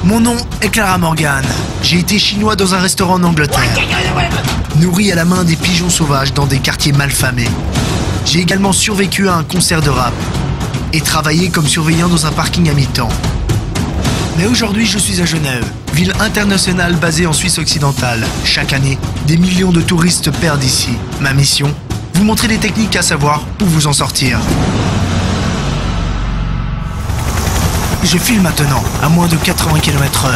Mon nom est Clara Morgan. J'ai été chinois dans un restaurant en Angleterre. Nourri à la main des pigeons sauvages dans des quartiers malfamés. J'ai également survécu à un concert de rap et travaillé comme surveillant dans un parking à mi-temps. Mais aujourd'hui, je suis à Genève, ville internationale basée en Suisse occidentale. Chaque année, des millions de touristes perdent ici. Ma mission, vous montrer des techniques à savoir pour vous en sortir. Je file maintenant, à moins de 80 km/h.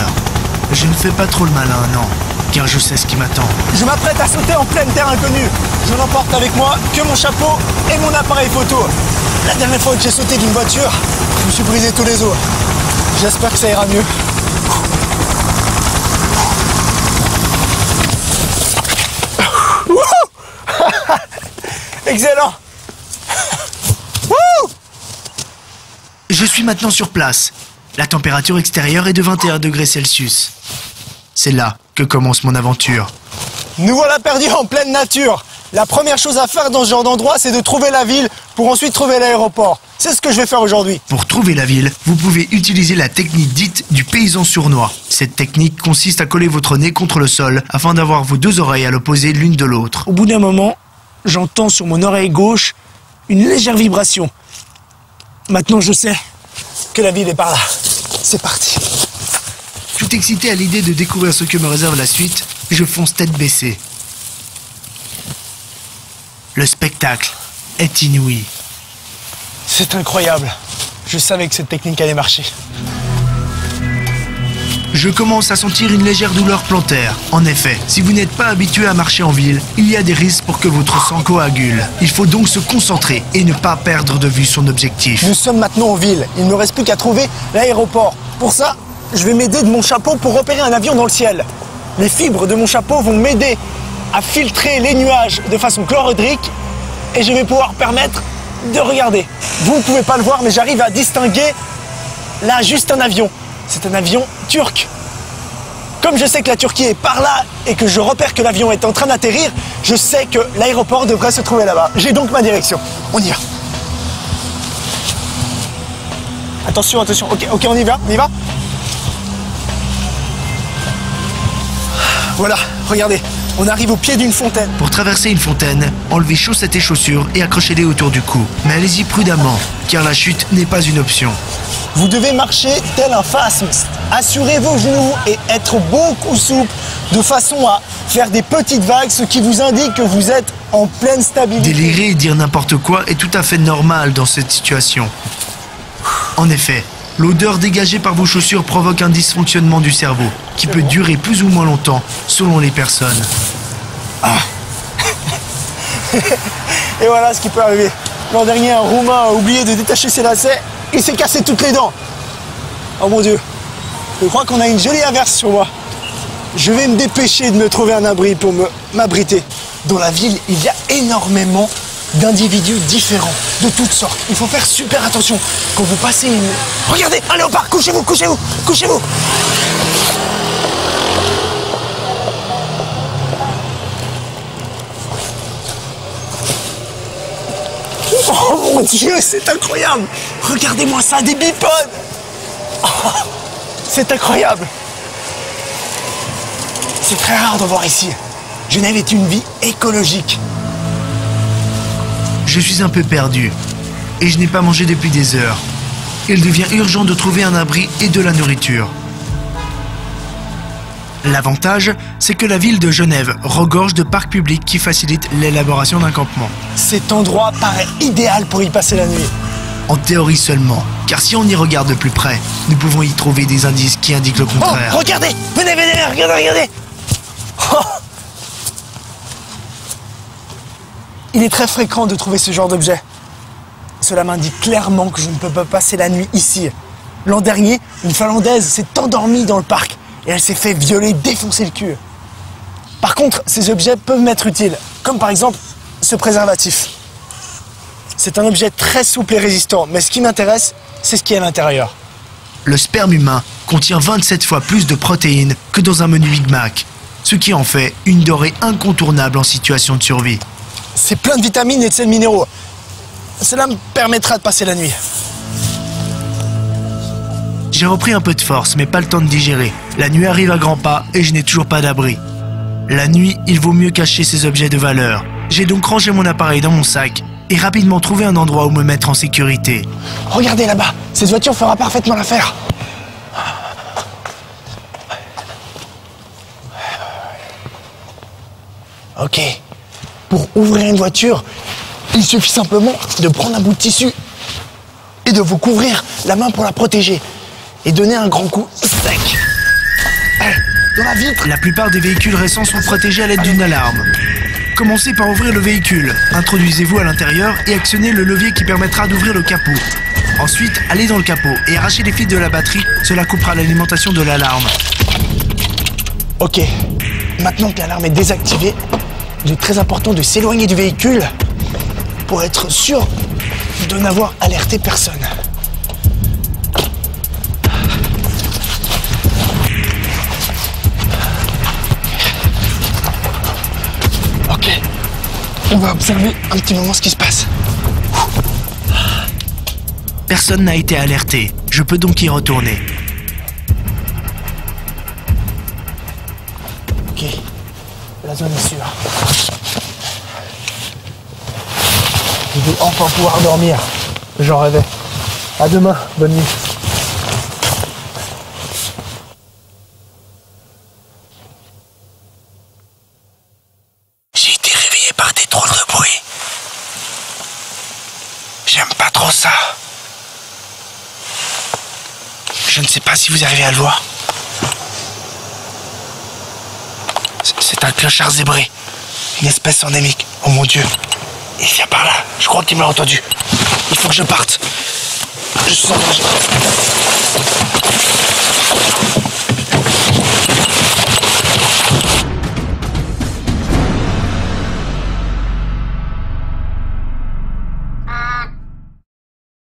Je ne fais pas trop le malin, non, car je sais ce qui m'attend. Je m'apprête à sauter en pleine terre inconnue. Je n'emporte avec moi que mon chapeau et mon appareil photo. La dernière fois que j'ai sauté d'une voiture, je me suis brisé tous les os. J'espère que ça ira mieux. Excellent. Je suis maintenant sur place. La température extérieure est de 21 degrés Celsius. C'est là que commence mon aventure. Nous voilà perdus en pleine nature. La première chose à faire dans ce genre d'endroit, c'est de trouver la ville pour ensuite trouver l'aéroport. C'est ce que je vais faire aujourd'hui. Pour trouver la ville, vous pouvez utiliser la technique dite du paysan sournois. Cette technique consiste à coller votre nez contre le sol afin d'avoir vos deux oreilles à l'opposé l'une de l'autre. Au bout d'un moment, j'entends sur mon oreille gauche une légère vibration. Maintenant, je sais que la ville est par là. C'est parti. Tout excité à l'idée de découvrir ce que me réserve la suite, je fonce tête baissée. Le spectacle est inouï. C'est incroyable. Je savais que cette technique allait marcher. Je commence à sentir une légère douleur plantaire. En effet, si vous n'êtes pas habitué à marcher en ville, il y a des risques pour que votre sang coagule. Il faut donc se concentrer et ne pas perdre de vue son objectif. Nous sommes maintenant en ville. Il ne me reste plus qu'à trouver l'aéroport. Pour ça, je vais m'aider de mon chapeau pour repérer un avion dans le ciel. Les fibres de mon chapeau vont m'aider à filtrer les nuages de façon chlorhydrique et je vais pouvoir permettre de regarder. Vous ne pouvez pas le voir, mais j'arrive à distinguer là juste un avion. C'est un avion turc. Comme je sais que la Turquie est par là et que je repère que l'avion est en train d'atterrir, je sais que l'aéroport devrait se trouver là-bas. J'ai donc ma direction. On y va. Attention, attention. Ok, on y va, on y va. Voilà, regardez. On arrive au pied d'une fontaine. Pour traverser une fontaine, enlevez chaussettes et chaussures et accrochez-les autour du cou. Mais allez-y prudemment, car la chute n'est pas une option. Vous devez marcher tel un phasme. Assurez vos genoux et être beaucoup souple de façon à faire des petites vagues, ce qui vous indique que vous êtes en pleine stabilité. Délirer et dire n'importe quoi est tout à fait normal dans cette situation. En effet, l'odeur dégagée par vos chaussures provoque un dysfonctionnement du cerveau qui peut durer plus ou moins longtemps selon les personnes. Ah. Et voilà ce qui peut arriver. L'an dernier, un Roumain a oublié de détacher ses lacets. Il s'est cassé toutes les dents. Oh mon Dieu. Je crois qu'on a une jolie averse sur moi. Je vais me dépêcher de me trouver un abri pour m'abriter. Dans la ville, il y a énormément d'individus différents, de toutes sortes. Il faut faire super attention. Quand vous passez une... Regardez, un léopard, couchez-vous, couchez-vous, couchez-vous. Oh mon Dieu, c'est incroyable. Regardez-moi ça, des bipodes. Oh, c'est incroyable. C'est très rare d'en voir ici. Genève est une vie écologique. Je suis un peu perdu et je n'ai pas mangé depuis des heures. Il devient urgent de trouver un abri et de la nourriture. L'avantage, c'est que la ville de Genève regorge de parcs publics qui facilitent l'élaboration d'un campement. Cet endroit paraît idéal pour y passer la nuit. En théorie seulement, car si on y regarde de plus près, nous pouvons y trouver des indices qui indiquent le contraire. Oh, regardez! Venez, regardez, regardez! Oh. Il est très fréquent de trouver ce genre d'objet. Cela m'indique clairement que je ne peux pas passer la nuit ici. L'an dernier, une Finlandaise s'est endormie dans le parc et elle s'est fait violer, défoncer le cul. Par contre, ces objets peuvent m'être utiles, comme par exemple ce préservatif. C'est un objet très souple et résistant, mais ce qui m'intéresse, c'est ce qui est à l'intérieur. Le sperme humain contient 27 fois plus de protéines que dans un menu Big Mac, ce qui en fait une denrée incontournable en situation de survie. C'est plein de vitamines et de sels minéraux. Cela me permettra de passer la nuit. J'ai repris un peu de force, mais pas le temps de digérer. La nuit arrive à grands pas et je n'ai toujours pas d'abri. La nuit, il vaut mieux cacher ses objets de valeur. J'ai donc rangé mon appareil dans mon sac et rapidement trouvé un endroit où me mettre en sécurité. Regardez là-bas, cette voiture fera parfaitement l'affaire. Ok, pour ouvrir une voiture, il suffit simplement de prendre un bout de tissu et de vous couvrir la main pour la protéger et donner un grand coup sec dans la vitre. La plupart des véhicules récents sont protégés à l'aide d'une alarme. Commencez par ouvrir le véhicule. Introduisez-vous à l'intérieur et actionnez le levier qui permettra d'ouvrir le capot. Ensuite, allez dans le capot et arrachez les fils de la batterie. Cela coupera l'alimentation de l'alarme. Ok, maintenant que l'alarme est désactivée, il est très important de s'éloigner du véhicule pour être sûr de n'avoir alerté personne. Ok, on va observer un petit moment ce qui se passe. Personne n'a été alerté. Je peux donc y retourner. Ok, la zone est sûre. Je vais enfin pouvoir dormir. J'en rêvais. À demain, bonne nuit. J'ai été réveillé par des drôles de bruit. J'aime pas trop ça. Je ne sais pas si vous arrivez à le voir. C'est un clochard zébré. Une espèce endémique. Oh mon Dieu. Il vient par là. Je crois qu'il m'a entendu. Il faut que je parte. Je suis en danger.